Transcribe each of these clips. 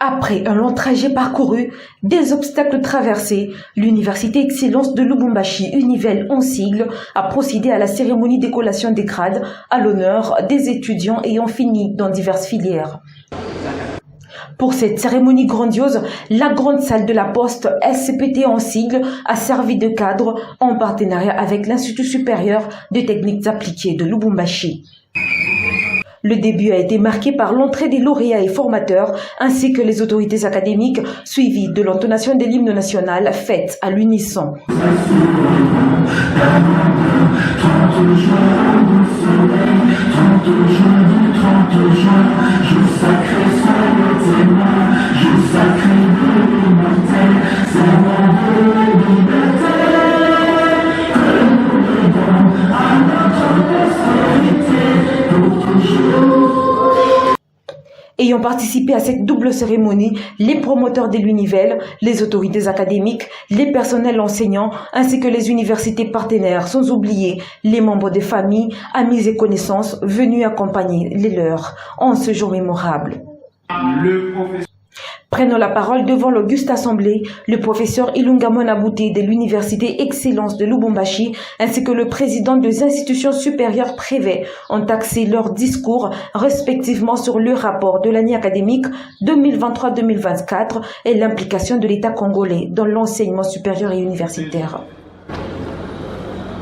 Après un long trajet parcouru, des obstacles traversés, l'Université Excellence de Lubumbashi, Univel en sigle, a procédé à la cérémonie d'écollation des grades à l'honneur des étudiants ayant fini dans diverses filières. Pour cette cérémonie grandiose, la grande salle de la Poste SCPT en sigle a servi de cadre en partenariat avec l'Institut supérieur de techniques appliquées de Lubumbashi. Le début a été marqué par l'entrée des lauréats et formateurs, ainsi que les autorités académiques, suivies de l'entonation de l'hymne national faite à l'unisson. Ayant participé à cette double cérémonie, les promoteurs de l'Univel, les autorités académiques, les personnels enseignants, ainsi que les universités partenaires, sans oublier les membres des familles, amis et connaissances venus accompagner les leurs en ce jour mémorable. Prenant la parole devant l'auguste assemblée, le professeur Ilunga Monabouté de l'Université Excellence de Lubumbashi ainsi que le président des institutions supérieures privées ont axé leurs discours respectivement sur le rapport de l'année académique 2023-2024 et l'implication de l'État congolais dans l'enseignement supérieur et universitaire.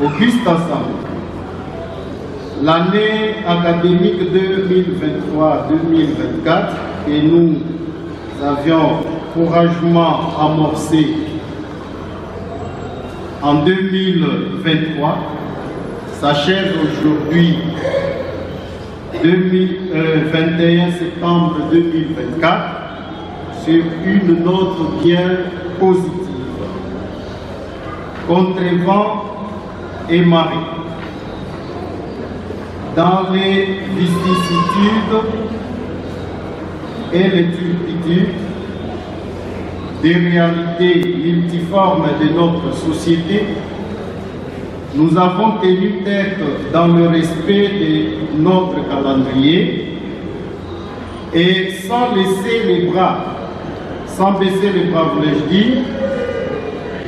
Auguste assemblée, l'année académique 2023-2024 et nous avions courageusement amorcé en 2023 s'achève aujourd'hui 21 septembre 2024 sur une note bien positive. Contre vent et marée, dans les vicissitudes et les turpitudes des réalités multiformes de notre société, nous avons tenu tête dans le respect de notre calendrier et sans baisser les bras, voulais-je dire,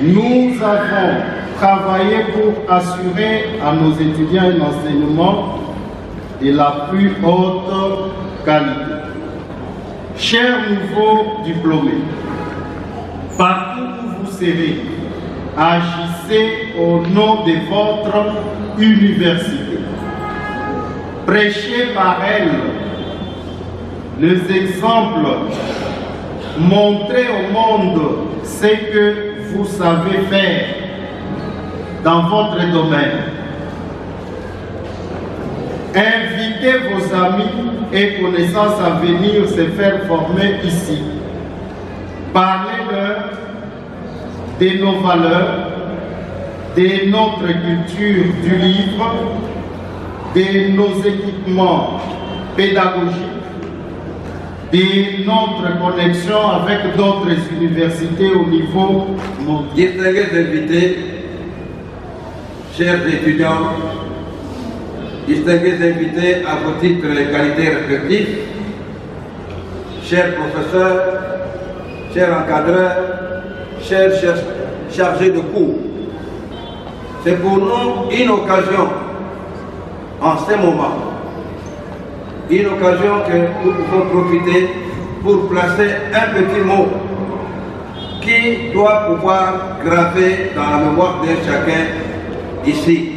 nous avons travaillé pour assurer à nos étudiants un enseignement de la plus haute qualité. Chers nouveaux diplômés, partout où vous serez, agissez au nom de votre université. Prêchez par elle les exemples, montrez au monde ce que vous savez faire dans votre domaine. Invitez vos amis et connaissances à venir se faire former ici. Parlez-leur de nos valeurs, de notre culture du livre, de nos équipements pédagogiques, de notre connexion avec d'autres universités au niveau mondial. Distingués invités, chers étudiants, distingués invités à vos titres et qualités respectifs, chers professeurs, chers encadreurs, chers chargés de cours, c'est pour nous une occasion, en ce moment, une occasion que nous pouvons profiter pour placer un petit mot qui doit pouvoir graver dans la mémoire de chacun ici.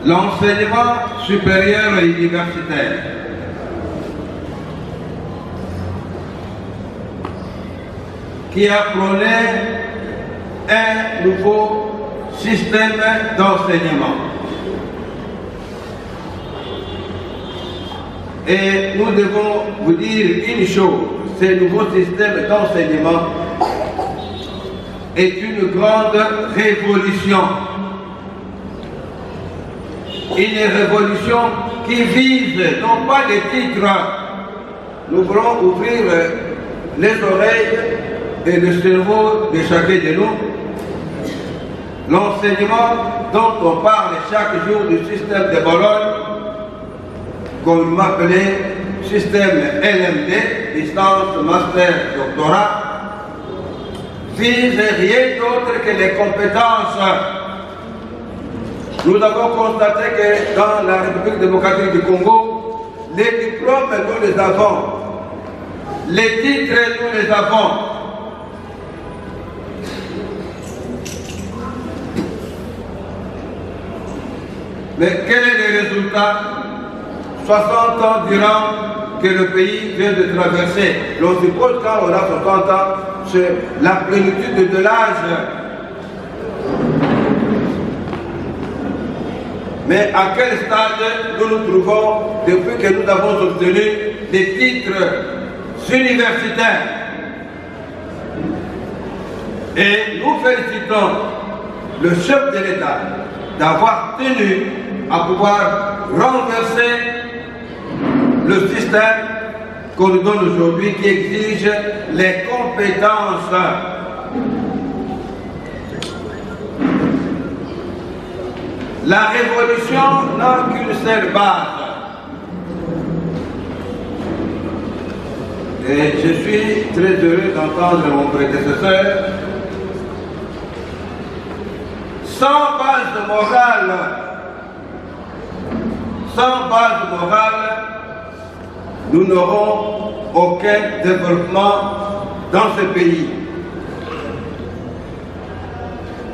L'enseignement supérieur et universitaire qui a prôné un nouveau système d'enseignement. Et nous devons vous dire une chose, ce nouveau système d'enseignement est une grande révolution. Une révolution qui vise non pas des titres. Nous voulons ouvrir les oreilles et le cerveau de chacun de nous. L'enseignement dont on parle chaque jour du système de Bologne comme m'appelait système LMD, licence, master, doctorat, vise rien d'autre que les compétences. Nous avons constaté que dans la République démocratique du Congo, les diplômes, nous les avons. Les titres, nous les avons. Mais quel est le résultat? 60 ans durant que le pays vient de traverser. L'on suppose quand on a 60 ans, c'est la plénitude de l'âge. Mais à quel stade nous nous trouvons depuis que nous avons obtenu des titres universitaires? Et nous félicitons le chef de l'État d'avoir tenu à pouvoir renverser le système qu'on nous donne aujourd'hui qui exige les compétences. La révolution n'a qu'une seule base. Et je suis très heureux d'entendre mon prédécesseur. Sans base morale, nous n'aurons aucun développement dans ce pays.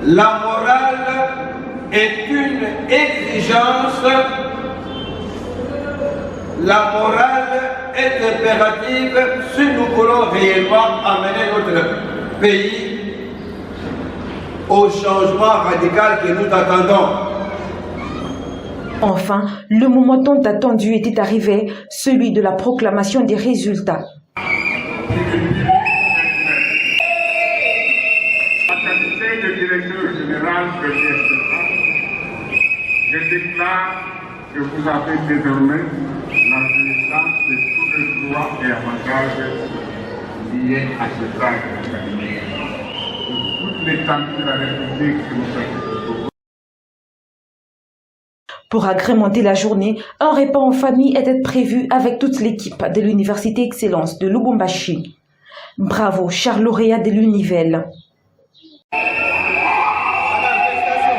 La morale est une exigence, la morale est impérative si nous voulons réellement amener notre pays au changement radical que nous attendons. Enfin, le moment tant attendu était arrivé, celui de la proclamation des résultats. Directeur général de l'ISPA, je déclare que vous avez désormais la connaissance de tous les droits et avantages liés à ce travail académique. Toutes les étendue de la République que nous avons. Pour agrémenter la journée, un repas en famille était prévu avec toute l'équipe de l'Université Excellence de Lubumbashi. Bravo, chers lauréats de l'Univelle.